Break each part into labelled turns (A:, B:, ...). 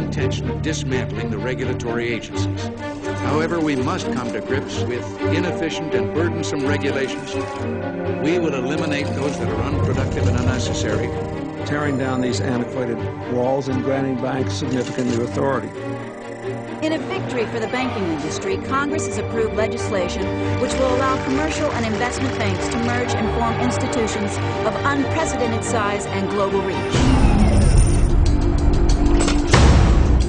A: intention of dismantling the regulatory agencies. However, we must come to grips with inefficient and burdensome regulations. We will eliminate those that are unproductive and unnecessary,
B: tearing down these antiquated walls and granting banks significant new authority.
C: In a victory for the banking industry, Congress has approved legislation which will allow commercial and investment banks to merge and form institutions of unprecedented size and global reach.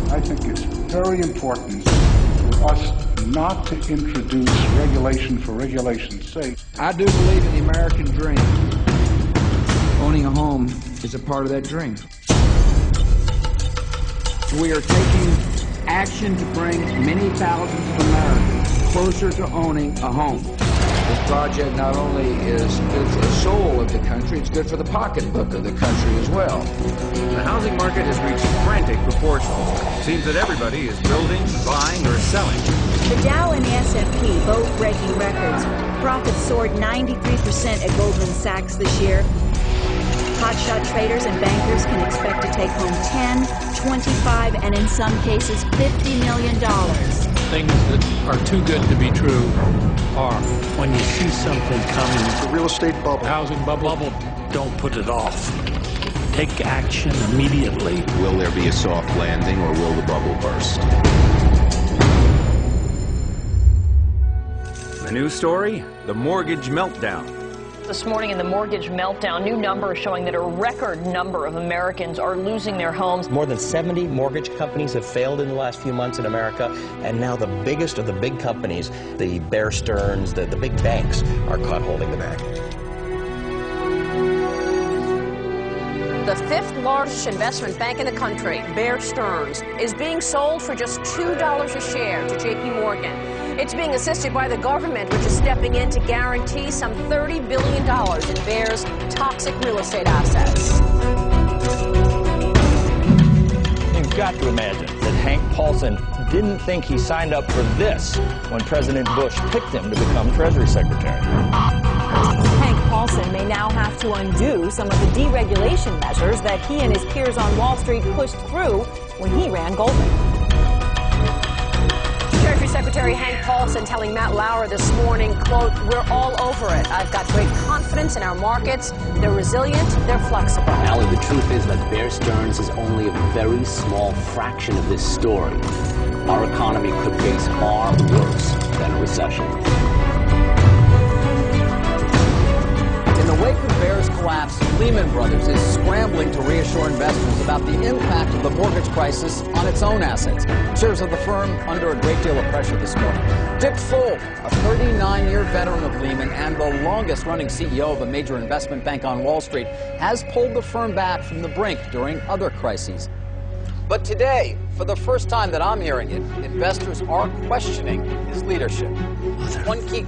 D: I think it's very important for us not to introduce regulation for regulation's sake.
B: I do believe in the American dream. Owning a home is a part of that dream. We are taking action to bring many thousands of Americans closer to owning a home. This project not only is good for the soul of the country, it's good for the pocketbook of the country as well.
E: The housing market has reached frantic proportions. It seems that everybody is building, buying, or selling.
C: The Dow and the S&P both breaking records. Profits soared 93% at Goldman Sachs this year. Hotshot traders and bankers can expect to take home $10, $25, and in some cases $50 million.
F: Things that are too good to be true are when you see something coming.
G: The real estate bubble.
F: Housing bubble. Don't put it off. Take action immediately.
H: Will there be a soft landing or will the bubble burst?
E: The news story, the mortgage meltdown.
I: This morning in the mortgage meltdown, new numbers showing that a record number of Americans are losing their homes.
J: More than 70 mortgage companies have failed in the last few months in America, and now the biggest of the big companies, the Bear Stearns, the big banks, are caught holding the bag.
K: The fifth largest investment bank in the country, Bear Stearns, is being sold for just $2 a share to JP Morgan. It's being assisted by the government, which is stepping in to guarantee some $30 billion in Bear's toxic real estate assets.
L: You've got to imagine that Hank Paulson didn't think he signed up for this when President Bush picked him to become Treasury Secretary.
K: Hank Paulson may now have to undo some of the deregulation measures that he and his peers on Wall Street pushed through when he ran Goldman. Treasury Secretary Hank Paulson telling Matt Lauer this morning, quote, "We're all over it. I've got great confidence in our markets. They're resilient, they're flexible."
M: Allie, the truth is that Bear Stearns is only a very small fraction of this story. Our economy could face far worse than a recession.
N: In the wake of Bear's collapse, Lehman Brothers is scrambling to reassure investors about the impact of the mortgage crisis on its own assets. Shares of the firm under a great deal of pressure this morning. Dick Full, a 39-year veteran of Lehman and the longest-running CEO of a major investment bank on Wall Street, has pulled the firm back from the brink during other crises. But today, for the first time that I'm hearing it, investors are questioning his leadership. One key